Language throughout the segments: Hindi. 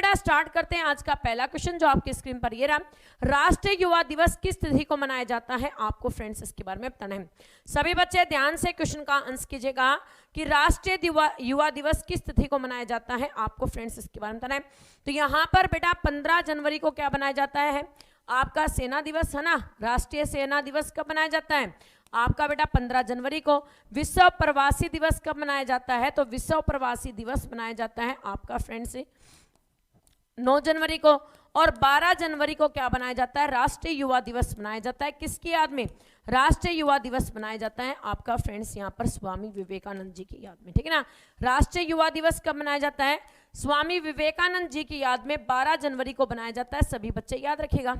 बेटा स्टार्ट करते हैं आज का पहला क्वेश्चन जो आपकी स्क्रीन पर ये रहा। राष्ट्रीय युवा दिवस किस तिथि को मनाया जाता है, आपको फ्रेंड्स इसके बारे में बताना है। सभी बच्चे ध्यान से क्वेश्चन का आंसर कीजिएगा कि राष्ट्रीय युवा दिवस किस तिथि को मनाया जाता है, आपको फ्रेंड्स इसके बारे में बताना है। तो यहाँ पर बेटा 15 जनवरी को क्या बनाया जाता है, आपका सेना दिवस है ना, राष्ट्रीय सेना दिवस कब मनाया जाता है आपका बेटा 15 जनवरी को। विश्व प्रवासी दिवस कब मनाया जाता है, तो विश्व प्रवासी दिवस मनाया जाता है आपका फ्रेंड्स 9 जनवरी को। और 12 जनवरी को क्या बनाया जाता है, राष्ट्रीय युवा दिवस मनाया जाता है। किसकी याद में, राष्ट्रीय युवा दिवस मनाया जाता है आपका फ्रेंड्स यहाँ पर स्वामी विवेकानंद जी की याद में, ठीक है ना। राष्ट्रीय युवा दिवस कब मनाया जाता है, स्वामी विवेकानंद जी की याद में 12 जनवरी को बनाया जाता है। सभी बच्चे याद रखिएगा,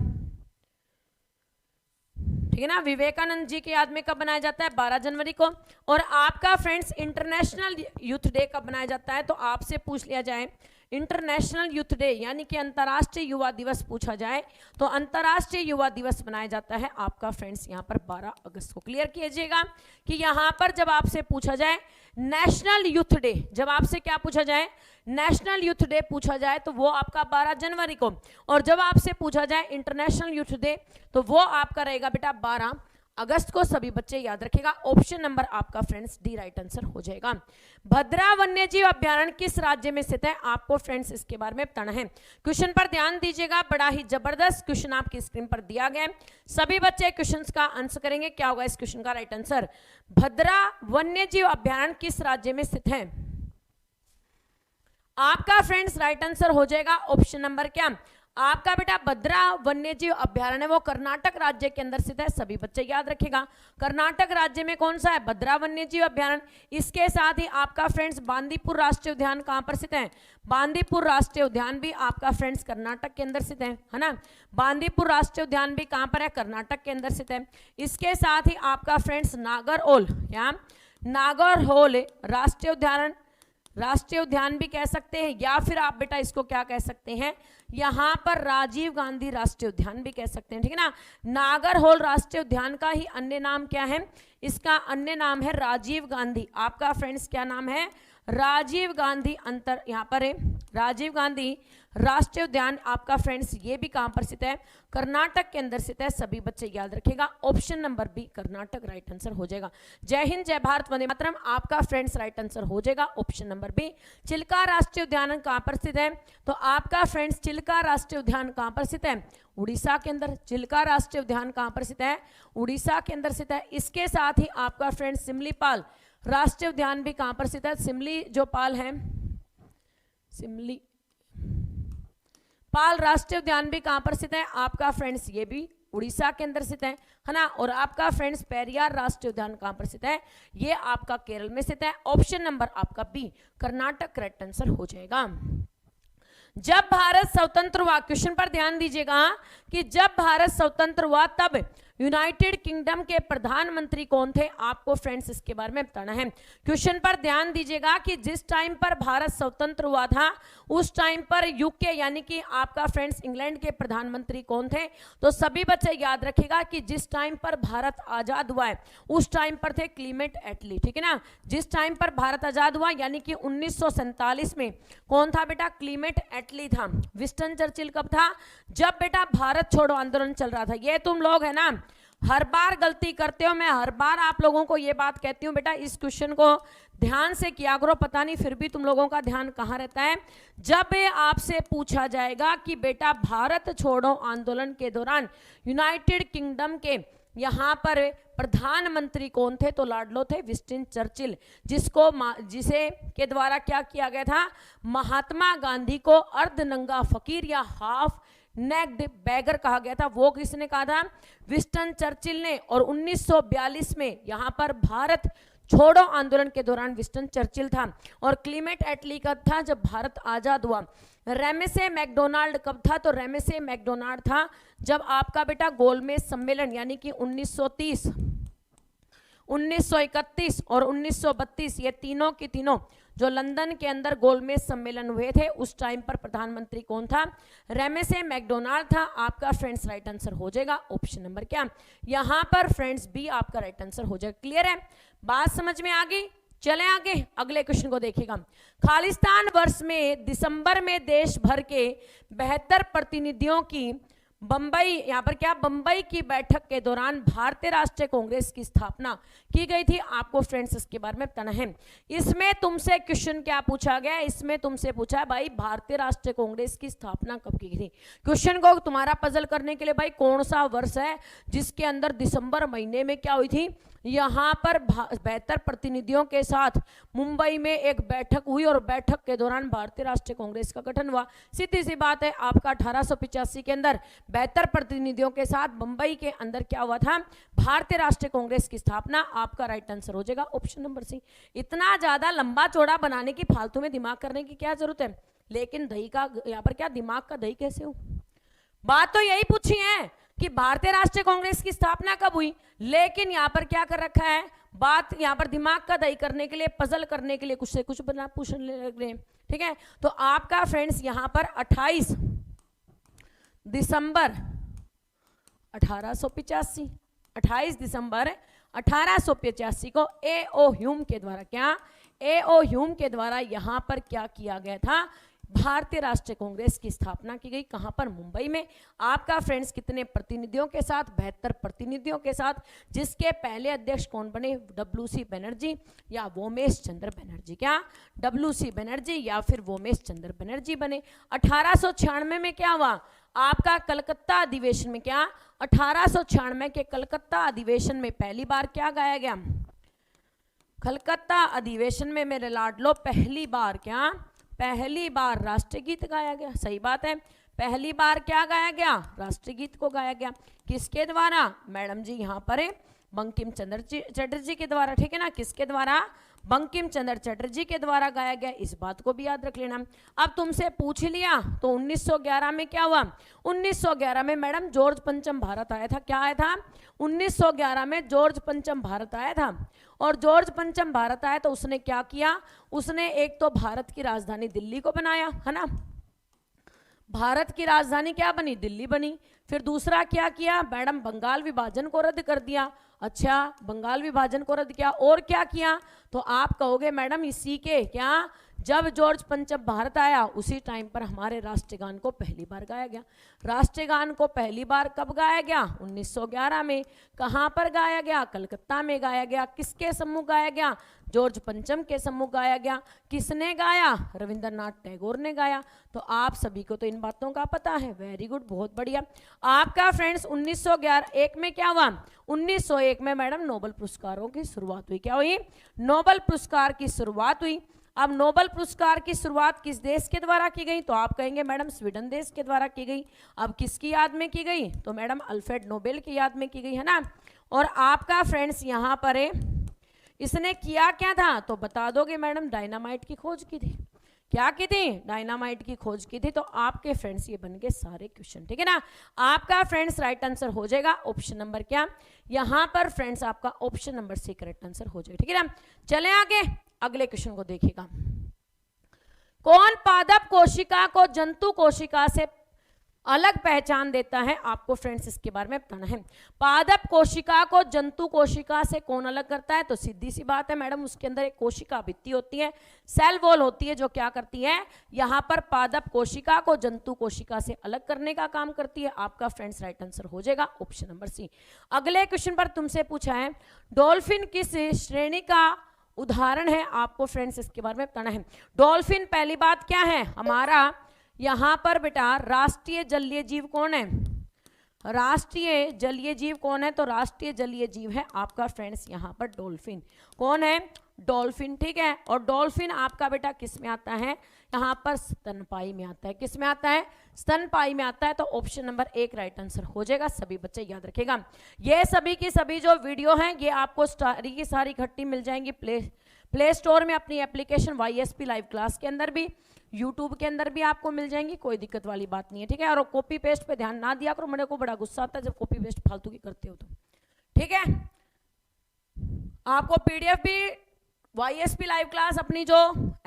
ठीक है ना। विवेकानंद जी की याद में कब बनाया जाता है, 12 जनवरी को। और आपका फ्रेंड्स इंटरनेशनल यूथ डे कब बनाया जाता है, तो आपसे पूछ लिया जाए इंटरनेशनल यूथ डे यानी कि अंतर्राष्ट्रीय युवा दिवस पूछा जाए तो अंतर्राष्ट्रीय युवा दिवस मनाया जाता है आपका फ्रेंड्स यहाँ पर 12 अगस्त को। क्लियर कीजिएगा कि यहाँ पर जब आपसे पूछा जाए नेशनल यूथ डे, जब आपसे क्या पूछा जाए नेशनल यूथ डे पूछा जाए तो वो आपका 12 जनवरी को, और जब आपसे पूछा जाए इंटरनेशनल यूथ डे तो वो आपका रहेगा बेटा 12 अगस्त को। सभी बच्चे याद रखेगा, ऑप्शन नंबर आपका फ्रेंड्स डी राइट आंसर हो जाएगा। भद्रा वन्यजीव अभ्यारण्य किस राज्य में स्थित है, आपको फ्रेंड्स इसके बारे में बताना है। क्वेश्चन पर ध्यान दीजिएगा, बड़ा ही जबरदस्त क्वेश्चन आपकी स्क्रीन पर दिया गया है। सभी बच्चे क्वेश्चन का आंसर करेंगे, क्या होगा इस क्वेश्चन का राइट आंसर। भद्रा वन्यजीव अभ्यारण्य किस राज्य में स्थित है, आपका फ्रेंड्स राइट आंसर हो जाएगा ऑप्शन नंबर क्या, आपका बेटा भद्रा वन्यजीव अभ्यारण्य वो कर्नाटक राज्य के अंदर स्थित है। सभी बच्चे याद रखेगा, कर्नाटक राज्य में कौन सा है, भद्रा वन्यजीव अभ्यारण्य। इसके साथ ही आपका फ्रेंड्स बांदीपुर राष्ट्रीय उद्यान कहां पर स्थित है, बांदीपुर राष्ट्रीय उद्यान भी आपका फ्रेंड्स कर्नाटक के अंदर स्थित है ना। बांदीपुर राष्ट्रीय उद्यान भी कहां पर है, कर्नाटक के अंदर स्थित है। इसके साथ ही आपका फ्रेंड्स नागरहोल, या नागरहोल राष्ट्रीय उद्यान भी कह सकते हैं, या फिर आप बेटा इसको क्या कह सकते हैं, यहां पर राजीव गांधी राष्ट्रीय उद्यान भी कह सकते हैं, ठीक है ना। नागरहोल राष्ट्रीय उद्यान का ही अन्य नाम क्या है, इसका अन्य नाम है राजीव गांधी। आपका फ्रेंड्स क्या नाम है, राजीव गांधी यहाँ पर है राजीव गांधी राष्ट्रीय उद्यान आपका फ्रेंड्स ये भी कहां पर स्थित है, कर्नाटक के अंदर स्थित है। सभी बच्चे याद रखेगा, option number B Karnataka right answer हो जाएगा। जय हिंद, जय भारत, वंदे मातरम आपका फ्रेंड्स राइट आंसर हो जाएगा ऑप्शन नंबर बी। चिल्का राष्ट्रीय उद्यान कहां पर स्थित है, तो आपका फ्रेंड्स चिल्का राष्ट्रीय उद्यान कहां पर स्थित है, उड़ीसा के अंदर। चिल्का राष्ट्रीय उद्यान कहां पर स्थित है, उड़ीसा के अंदर स्थित है। इसके साथ ही आपका फ्रेंड्स सिमलीपाल राष्ट्रीय उद्यान भी कहां पर स्थित है, सिमली जो पाल है, सिमली पाल राष्ट्रीय उद्यान भी कहां पर स्थित है, आपका फ्रेंड्स ये भी उड़ीसा के अंदर स्थित है ना। और आपका फ्रेंड्स पेरियार राष्ट्रीय उद्यान कहां पर स्थित है, ये आपका केरल में स्थित है। ऑप्शन नंबर आपका बी कर्नाटक करेक्ट आंसर हो जाएगा। जब भारत स्वतंत्र हुआ, क्वेश्चन पर ध्यान दीजिएगा कि जब भारत स्वतंत्र हुआ तब यूनाइटेड किंगडम के प्रधानमंत्री कौन थे, आपको फ्रेंड्स इसके बारे में बताना है। क्वेश्चन पर ध्यान दीजिएगा कि जिस टाइम पर भारत स्वतंत्र हुआ था उस टाइम पर यूके यानी कि आपका फ्रेंड्स इंग्लैंड के प्रधानमंत्री कौन थे, तो सभी बच्चे याद रखेगा कि जिस टाइम पर भारत आजाद हुआ है उस टाइम पर थे क्लीमेंट एटली, ठीक है ना। जिस टाइम पर भारत आजाद हुआ यानी कि 1947 में कौन था बेटा, क्लीमेंट एटली था। विंस्टन चर्चिल कब था, जब बेटा भारत छोड़ो आंदोलन चल रहा था। ये तुम लोग है ना हर बार गलती करते हो, मैं हर बार आप लोगों को ये बात कहती हूँ बेटा इस क्वेश्चन को ध्यान से किया करो, पता नहीं फिर भी तुम लोगों का ध्यान कहाँ रहता है। जब आपसे पूछा जाएगा कि बेटा भारत छोड़ो आंदोलन के दौरान यूनाइटेड किंगडम के यहाँ पर प्रधानमंत्री कौन थे, तो लाडलो थे विंस्टन चर्चिल, जिसे के द्वारा क्या किया गया था, महात्मा गांधी को अर्धनंगा फकीर या हाफ नेक्ड बैगर कहा गया था। वो किसने कहा था, विंस्टन चर्चिल ने। और 1942 में यहाँ पर भारत छोड़ो आंदोलन के दौरान विंस्टन चर्चिल था। और क्लीमेंट एटली कब था, जब भारत आजाद हुआ। रेमेसे मैकडोनाल्ड कब था, तो रेमेसे मैकडोनाल्ड था जब आपका बेटा गोलमेज सम्मेलन यानी कि 1930, 1931 और 1932 ये तीनों के तीनों जो लंदन के अंदर गोलमेज सम्मेलन हुए थे उस टाइम पर प्रधानमंत्री कौन था, रेमेसे मैकडोनाल्ड था। आपका फ्रेंड्स राइट आंसर हो जाएगा ऑप्शन नंबर क्या, यहां पर फ्रेंड्स बी आपका राइट आंसर हो जाएगा। क्लियर है, बात समझ में आ गई। चले आगे अगले क्वेश्चन को देखिएगा। खालिस्तान वर्ष में दिसंबर में देश भर के 72 प्रतिनिधियों की बंबई, यहां पर क्या, बंबई की बैठक के दौरान भारतीय राष्ट्रीय कांग्रेस की स्थापना की गई थी। आपको फ्रेंड्स इसके बारे में बताना है। इसमें तुमसे क्वेश्चन क्या पूछा गया है, इसमें तुमसे पूछा है भाई भारतीय राष्ट्रीय कांग्रेस की स्थापना कब की गई थी। क्वेश्चन को तुम्हारा पजल करने के लिए भाई कौन सा वर्ष है जिसके अंदर दिसंबर महीने में क्या हुई थी, यहां पर 72 प्रतिनिधियों के साथ मुंबई में एक बैठक हुई और बैठक के दौरान भारतीय राष्ट्रीय कांग्रेस का गठन हुआ। सीधी सी बात है, आपका 1885 के अंदर 72 प्रतिनिधियों के साथ मुंबई के अंदर क्या हुआ था, भारतीय राष्ट्रीय कांग्रेस की स्थापना। आपका राइट आंसर हो जाएगा ऑप्शन नंबर सी। इतना ज्यादा लंबा चौड़ा बनाने की, फालतू में दिमाग करने की क्या जरूरत है, लेकिन दही का यहाँ पर क्या, दिमाग का दही कैसे हो। बात तो यही पूछी है कि भारतीय राष्ट्रीय कांग्रेस की स्थापना कब हुई, लेकिन यहां पर क्या कर रखा है, बात यहां पर दिमाग का दही करने के लिए, पजल करने के लिए कुछ से कुछ बना पूछने लग रहे हैं। ठीक है, तो आपका फ्रेंड्स यहां पर 28 दिसंबर 1885, 28 दिसंबर 1885 को ए.ओ. ह्यूम के द्वारा, क्या, ए.ओ. ह्यूम के द्वारा यहां पर क्या किया गया था, भारतीय राष्ट्रीय कांग्रेस की स्थापना की गई। कहां पर, मुंबई में। आपका फ्रेंड्स कितने प्रतिनिधियों के साथ, 72 प्रतिनिधियों के साथ, जिसके पहले अध्यक्ष कौन बने, डब्ल्यू.सी. बनर्जी या वोमेश चंद्र बनर्जी, क्या, डब्ल्यू.सी. बनर्जी या फिर वोमेश चंद्र बनर्जी बने। 1896 में क्या हुआ, आपका कलकत्ता अधिवेशन में, क्या, 1896 के कलकत्ता अधिवेशन में पहली बार क्या गाया गया, कलकत्ता अधिवेशन में मेरे लाडलो पहली बार, क्या, पहली बार राष्ट्रीय गीत गाया गया। सही बात है, पहली बार क्या गाया गया, राष्ट्रीय गीत को गाया गया। किसके द्वारा, मैडम जी यहाँ पर बंकिम चंद्र चटर्जी के द्वारा। ठीक है ना, किसके द्वारा, बंकिम चंद्र चटर्जी के द्वारा गाया गया। इस बात को भी याद रख लेना। अब तुमसे पूछ लिया तो 1911 में क्या हुआ, 1911 में मैडम जॉर्ज पंचम भारत आया था। क्या आया था, 1911 में जॉर्ज पंचम भारत आया था। और जॉर्ज पंचम भारत आया तो उसने क्या किया, उसने एक तो भारत की राजधानी दिल्ली को बनाया, है ना, भारत की राजधानी क्या बनी, दिल्ली बनी। फिर दूसरा क्या किया मैडम, बंगाल विभाजन को रद्द कर दिया। अच्छा, बंगाल विभाजन को रद्द किया, और क्या किया, तो आप कहोगे मैडम इसी के, क्या, जब जॉर्ज पंचम भारत आया उसी टाइम पर हमारे राष्ट्रगान को पहली बार गाया गया। राष्ट्रगान को पहली बार कब गाया गया, 1911 में। कहाँ पर गाया गया, कलकत्ता में गाया गया। किसके सम्मुख गाया गया, जॉर्ज पंचम के सम्मुख गाया गया। किसने गाया, रविंद्रनाथ टैगोर ने गाया। तो आप सभी को तो इन बातों का पता है, वेरी गुड, बहुत बढ़िया। आपका फ्रेंड्स 1901 में क्या हुआ, 1901 में मैडम नोबेल पुरस्कारों की शुरुआत हुई। क्या हुई, नोबेल पुरस्कार की शुरुआत हुई। अब नोबेल पुरस्कार की शुरुआत किस देश के द्वारा की गई, तो आप कहेंगे मैडम स्वीडन देश के द्वारा की गई। अब किसकी याद में की गई, तो मैडम अल्फ्रेड नोबेल की याद में की गई, है ना। और आपका फ्रेंड्स यहाँ पर इसने किया क्या था, तो बता दोगे मैडम डायनामाइट की खोज की थी। क्या की थी, डायनामाइट की खोज की थी। तो आपके फ्रेंड्स ये बन गए सारे क्वेश्चन। ठीक है ना, आपका फ्रेंड्स राइट आंसर हो जाएगा ऑप्शन नंबर, क्या, यहाँ पर फ्रेंड्स आपका option number C correct answer हो जाएगा। ठीक है ना, चले आगे अगले क्वेश्चन को देखिएगा। कौन पादप कोशिका को जंतु कोशिका से अलग पहचान देता है, आपको फ्रेंड्स इसके बारे में बताना है। पादप कोशिका को जंतु कोशिका से कौन अलग करता है, तो सीधी सी बात है मैडम, उसके अंदर एक कोशिका भित्ति होती है, सेल वॉल होती है, जो क्या करती है, यहाँ पर पादप कोशिका को जंतु कोशिका से अलग करने का काम करती है। आपका फ्रेंड्स राइट आंसर हो जाएगा ऑप्शन नंबर सी। अगले क्वेश्चन पर तुमसे पूछा है डॉल्फिन किस श्रेणी का उदाहरण है, आपको फ्रेंड्स इसके बारे में बताना है। डॉल्फिन पहली बात क्या है हमारा, यहां पर बेटा राष्ट्रीय जलीय जीव कौन है, राष्ट्रीय जलीय जीव कौन है, तो राष्ट्रीय जलीय जीव है आपका फ्रेंड्स यहाँ पर डॉल्फिन। कौन है, डॉल्फिन। ठीक है, और डॉल्फिन आपका बेटा किस में आता है, यहाँ पर स्तनपाई में आता है। किस में आता है, स्तनपाई में आता है। तो ऑप्शन नंबर 1 राइट आंसर हो जाएगा। सभी बच्चे याद रखेगा, ये सभी की सभी जो वीडियो हैं ये आपको सारी की सारी इकट्ठी मिल जाएंगी प्ले स्टोर में, अपनी एप्लीकेशन YSP लाइव क्लास के अंदर भी, यूट्यूब के अंदर भी आपको मिल जाएंगी, कोई दिक्कत वाली बात नहीं है। ठीक है, और कॉपी पेस्ट पे ध्यान ना दिया करो, मेरे को बड़ा गुस्सा आता है जब कॉपी पेस्ट फालतू की करते हो तो। ठीक है, आपको PDF भी YSP लाइव क्लास अपनी जो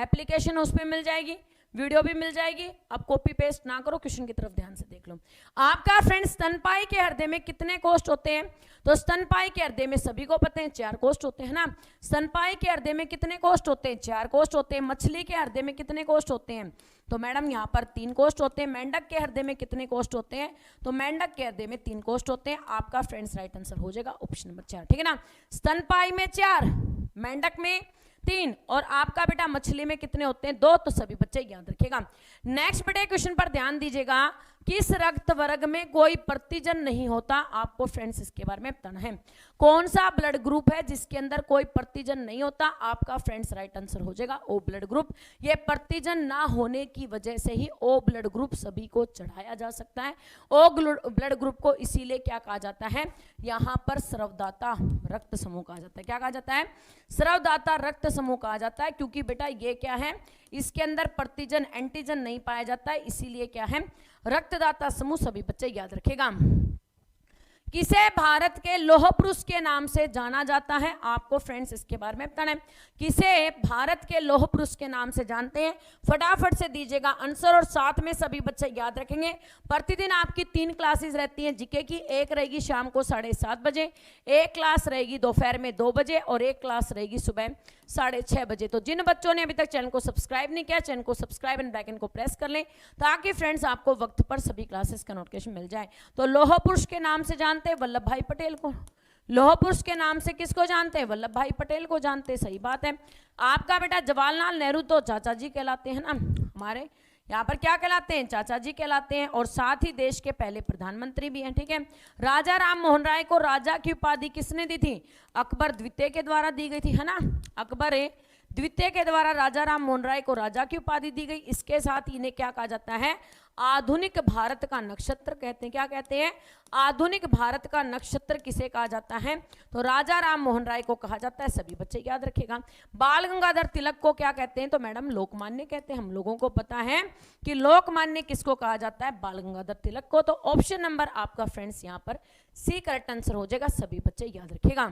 एप्लीकेशन है उस पर मिल जाएगी, वीडियो भी मिल जाएगी, आप कॉपी पेस्ट ना करो, क्वेश्चन की तरफ ध्यान से देख लो। आपका फ्रेंड स्तनपाई के हृदय में कितने कोष्ठ होते हैं? तो स्तनपाई के हृदय में सभी को पता है 4 कोष्ठ होते हैं ना। स्तनपाई के हृदय में कितने कोष्ठ होते हैं? 4 कोष्ठ होते हैं। मछली के हृदय में कितने कोष्ठ होते हैं? तो मैडम यहाँ पर 3 कोष्ठ होते हैं। मेंढक के हृदय में कितने कोष्ठ होते हैं? तो मेंढक के हृदय में 3 कोष्ठ होते हैं। आपका फ्रेंड्स राइट आंसर हो जाएगा ऑप्शन नंबर 4, ठीक है ना। स्तनपाई में 4, मेंढक में 3 और आपका बेटा मछली में कितने होते हैं? 2। तो सभी बच्चे याद रखिएगा। नेक्स्ट बेटे क्वेश्चन पर ध्यान दीजिएगा। किस रक्त वर्ग में कोई प्रतिजन नहीं होता? आपको फ्रेंड्स इसके बारे में बताना है। कौन सा ब्लड ग्रुप है जिसके अंदर कोई प्रतिजन नहीं होता? आपका फ्रेंड्स राइट आंसर हो जाएगा ओ ब्लड ग्रुप। ये प्रतिजन ना होने की वजह से ही ओ ब्लड ग्रुप सभी को चढ़ाया जा सकता है। ओ ब्लड ग्रुप को इसीलिए क्या कहा जाता है? यहाँ पर स्रवदाता रक्त समूह कहा जाता है। क्या कहा जाता है? स्रवदाता रक्त समूह कहा जाता है, क्योंकि बेटा ये क्या है, इसके अंदर प्रतिजन एंटीजन नहीं पाया जाता है, इसीलिए क्या है, रक्तदाता समूह। सभी बच्चे याद रखेगा। किसे भारत के लौह पुरुष के नाम से जाना जाता है? आपको फ्रेंड्स इसके बारे में बताना है। किसे भारत के लौह पुरुष के नाम से जानते हैं? फटाफट से दीजिएगा आंसर और साथ में सभी बच्चे याद रखेंगे। प्रतिदिन आपकी 3 क्लासेस रहती हैं जीके की। एक रहेगी शाम को 7:30 बजे, एक क्लास रहेगी दोपहर में 2 बजे और एक क्लास रहेगी सुबह 6:30 बजे। तो जिन बच्चों ने अभी तक चैनल को सब्सक्राइब नहीं किया, चैनल को सब्सक्राइब एंड बेल आइकन को प्रेस कर लें, ताकि फ्रेंड्स आपको वक्त पर सभी क्लासेस का नोटिफिकेशन मिल जाए। तो लौह पुरुष के नाम से जानते हैं वल्लभ भाई पटेल को। लौह पुरुष के नाम से किसको जानते हैं? वल्लभ भाई पटेल को जानते हैं। सही बात है। आपका बेटा जवाहरलाल नेहरू तो चाचा जी कहलाते हैं ना, हमारे यहाँ पर क्या कहलाते हैं? चाचा जी कहलाते हैं, और साथ ही देश के पहले प्रधानमंत्री भी हैं, ठीक है। राजा राम मोहन राय को राजा की उपाधि किसने दी थी? अकबर द्वितीय के द्वारा दी गई थी, है ना। अकबर द्वितीय के द्वारा राजा राम मोहन राय को राजा की उपाधि दी गई। इसके साथ इन्हें क्या कहा जाता है? आधुनिक भारत का नक्षत्र कहते हैं। क्या कहते हैं? आधुनिक भारत का नक्षत्र किसे कहा जाता है? तो राजा राम मोहन राय को कहा जाता है। सभी बच्चे याद रखिएगा। बाल गंगाधर तिलक को क्या कहते हैं? तो मैडम लोकमान्य कहते हैं। हम लोगों को पता है कि लोकमान्य किसको कहा जाता है? बाल गंगाधर तिलक को। तो ऑप्शन नंबर आपका फ्रेंड्स यहाँ पर सी करेक्ट आंसर हो जाएगा। सभी बच्चे याद रखिएगा।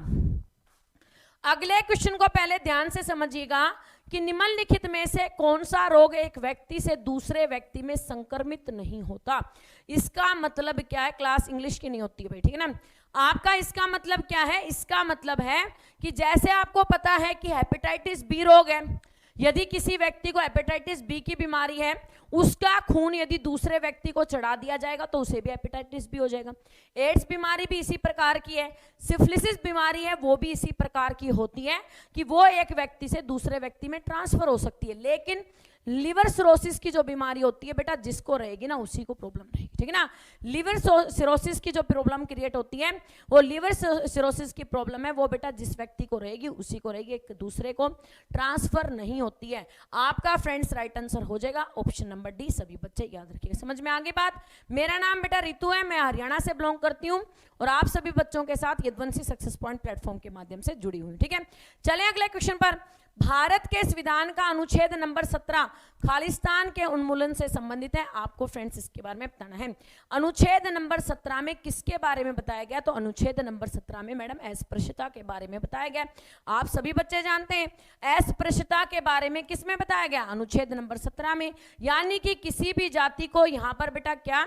अगले क्वेश्चन को पहले ध्यान से समझिएगा कि निम्नलिखित में से कौन सा रोग एक व्यक्ति से दूसरे व्यक्ति में संक्रमित नहीं होता? इसका मतलब क्या है? क्लास इंग्लिश की नहीं होती है भाई, ठीक है ना। आपका इसका मतलब क्या है? इसका मतलब है कि जैसे आपको पता है कि हेपेटाइटिस बी रोग है, यदि किसी व्यक्ति को हेपेटाइटिस बी की बीमारी है, उसका खून यदि दूसरे व्यक्ति को चढ़ा दिया जाएगा तो उसे भी हेपेटाइटिस बी हो जाएगा। एड्स बीमारी भी इसी प्रकार की है। सिफिलिसिस बीमारी है, वो भी इसी प्रकार की होती है कि वो एक व्यक्ति से दूसरे व्यक्ति में ट्रांसफर हो सकती है। लेकिन लिवर सिरोसिस की जो बीमारी होती है बेटा, जिसको रहेगी ना उसी को प्रॉब्लम रहेगी, ठीक है ना। लिवर सिरोसिस की जो प्रॉब्लम क्रिएट होती है, वो लिवर सिरोसिस की प्रॉब्लम है, वो बेटा जिस व्यक्ति को रहेगी उसी को रहेगी, एक दूसरे को ट्रांसफर नहीं होती है। आपका फ्रेंड्स राइट आंसर हो जाएगा ऑप्शन नंबर डी। सभी बच्चे याद रखिएगा। समझ में आगे बात? मेरा नाम बेटा रितु है, मैं हरियाणा से बिलोंग करती हूँ और आप सभी बच्चों के साथ यदुवंशी सक्सेस पॉइंट प्लेटफॉर्म के माध्यम से जुड़ी हुई, ठीक है। चलें अगले क्वेश्चन पर। भारत के संविधान का अनुच्छेद नंबर 17 खालिस्तान के उन्मूलन से संबंधित है। आपको फ्रेंड्स इसके बारे में बताना है। अनुच्छेद नंबर 17 में किसके बारे में बताया गया? तो अनुच्छेद नंबर 17 में मैडम अस्पृश्यता के बारे में बताया गया। आप सभी बच्चे जानते हैं अस्पृश्यता के बारे में किस में बताया गया? अनुच्छेद नंबर 17 में। यानी कि किसी भी जाति को यहाँ पर बेटा क्या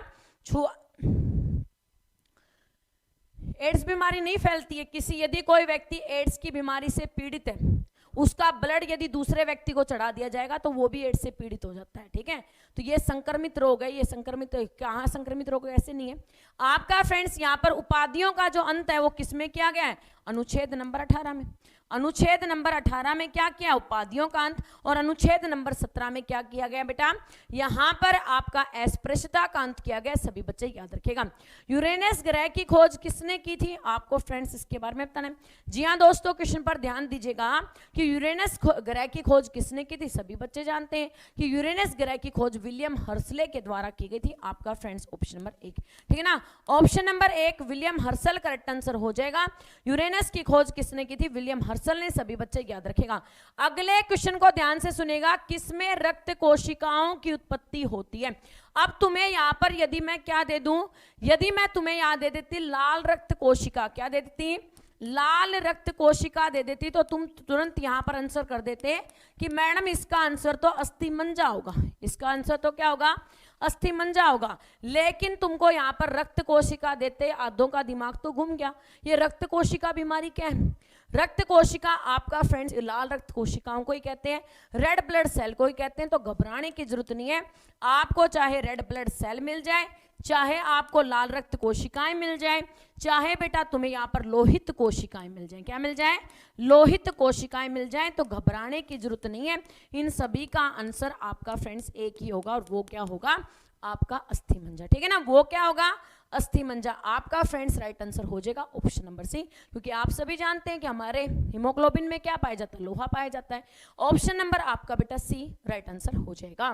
एड्स बीमारी नहीं फैलती है। किसी यदि कोई व्यक्ति एड्स की बीमारी से पीड़ित है, उसका ब्लड यदि दूसरे व्यक्ति को चढ़ा दिया जाएगा तो वो भी एड्स से पीड़ित हो जाता है, ठीक है। तो ये संक्रमित रोग है। ये संक्रमित कहाँ संक्रमित रोग है? ऐसे नहीं है। आपका फ्रेंड्स यहाँ पर उपाधियों का जो अंत है वो किसमें किया गया है? अनुच्छेद नंबर 18 में। अनुच्छेद नंबर 18 में क्या किया? उपाधियों का अंत। और अनुच्छेद नंबर 17 में क्या किया गया बेटा? यहाँ पर आपका अस्पृश्यता का अंत किया गया। सभी बच्चे याद रखिएगा। यूरेनस ग्रह की खोज किसने की थी? आपको फ्रेंड्स इसके बारे में बताना है। जी हाँ दोस्तों, क्वेश्चन पर ध्यान दीजिएगा कि यूरेनस ग्रह की खोज किसने की थी? सभी बच्चे जानते हैं कि यूरेनस ग्रह की खोज विलियम हर्सले के द्वारा की गई थी। आपका फ्रेंड्स ऑप्शन नंबर 1, ठीक है ना। Option number 1 William Herschel correct answer हो जाएगा। यूरेनस की खोज किसने की थी? विलियम हर्सल ने। सभी बच्चे याद रखेगा। अगले क्वेश्चन को ध्यान से सुनेगा। किसमें रक्त कोशिकाओं की उत्पत्ति होती है? अब तुम्हें यहां पर यदि मैं क्या दे दूं, यदि मैं तुम्हें यहां दे देती लाल रक्त कोशिका, क्या दे देती? लाल रक्त कोशिका दे देती तो तुम तुरंत यहां पर आंसर कर देते कि मैडम इसका आंसर तो अस्थिमज्जा होगा, इसका आंसर तो क्या होगा, अस्थिमज्जा होगा। लेकिन तुमको यहां पर रक्त कोशिका देते आधों का दिमाग तो घूम गया। ये रक्त कोशिका बीमारी क्या है? रक्त कोशिका आपका फ्रेंड्स लाल रक्त कोशिकाओं को ही कहते हैं, रेड ब्लड सेल को ही कहते हैं। तो घबराने की जरूरत नहीं है, आपको चाहे रेड ब्लड सेल मिल जाए, चाहे आपको लाल रक्त कोशिकाएं मिल जाए, चाहे बेटा तुम्हें यहाँ पर लोहित कोशिकाएं मिल जाएं। क्या मिल जाए? लोहित कोशिकाएं मिल जाएं। तो घबराने की जरूरत नहीं है, इन सभी का आंसर आपका फ्रेंड्स एक ही होगा और वो क्या होगा, आपका अस्थिमज्जा। ठीक है ना, वो क्या होगा, अस्थिमज्जा। आपका फ्रेंड्स राइट आंसर हो जाएगा ऑप्शन नंबर सी, क्योंकि आप सभी जानते हैं कि हमारे हीमोग्लोबिन में क्या पाया जाता है, लोहा पाया जाता है। ऑप्शन नंबर आपका बेटा सी राइट आंसर हो जाएगा।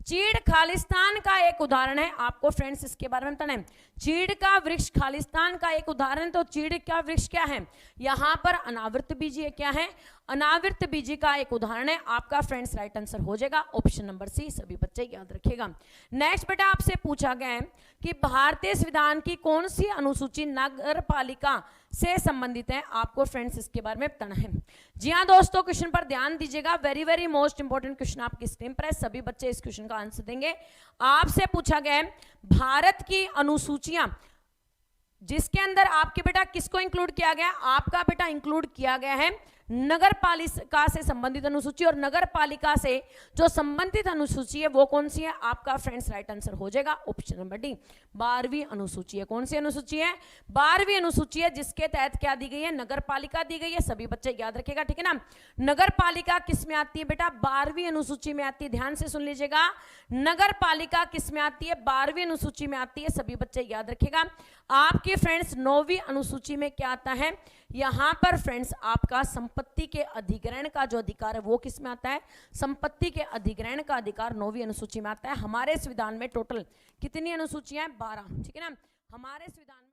चीड़ खालिस्तान का एक उदाहरण है, आपको फ्रेंड्स इसके बारे में बताना है। चीड़ का वृक्ष खालिस्तान का एक उदाहरण, तो चीड़ का वृक्ष क्या है, यहाँ पर अनावृत बीजी क्या है, अनावृत बीजी का एक उदाहरण है। आपका फ्रेंड्स राइट आंसर हो जाएगा ऑप्शन नंबर सी, सभी बच्चे याद रखिएगा। नेक्स्ट बेटा आपसे पूछा गया है कि भारतीय संविधान की कौन सी अनुसूची नगर पालिका से संबंधित है, आपको फ्रेंड्स इसके बारे में बताना है। जी हाँ दोस्तों, क्वेश्चन पर ध्यान दीजिएगा, very very most important question आपकी स्क्रीन पर है, सभी बच्चे इस क्वेश्चन का आंसर देंगे। आपसे पूछा गया है भारत की अनुसूचियां जिसके अंदर आपके बेटा किसको इंक्लूड किया गया, आपका बेटा इंक्लूड किया गया है नगर पालिका से संबंधित अनुसूची, और नगर पालिका से जो संबंधित अनुसूची है वो कौन सी है, आपका फ्रेंड्स राइट आंसर हो जाएगा ऑप्शन नंबर डी, 12वीं अनुसूची है। कौन सी अनुसूची है, 12वीं अनुसूची है, जिसके तहत क्या दी गई है, नगर पालिका दी गई है। सभी बच्चे याद रखेगा, ठीक है ना। नगर पालिका किस में आती है बेटा, 12वीं अनुसूची में आती है। ध्यान से सुन लीजिएगा, नगर पालिका किस में आती है, 12वीं अनुसूची में आती है। सभी बच्चे याद रखेगा। आपके फ्रेंड्स 9वीं अनुसूची में क्या आता है, यहां पर फ्रेंड्स आपका संपत्ति के अधिग्रहण का जो अधिकार है वो किस में आता है, संपत्ति के अधिग्रहण का अधिकार 9वीं अनुसूची में आता है। हमारे संविधान में टोटल कितनी अनुसूचियां हैं, 12, ठीक है ना। हमारे संविधान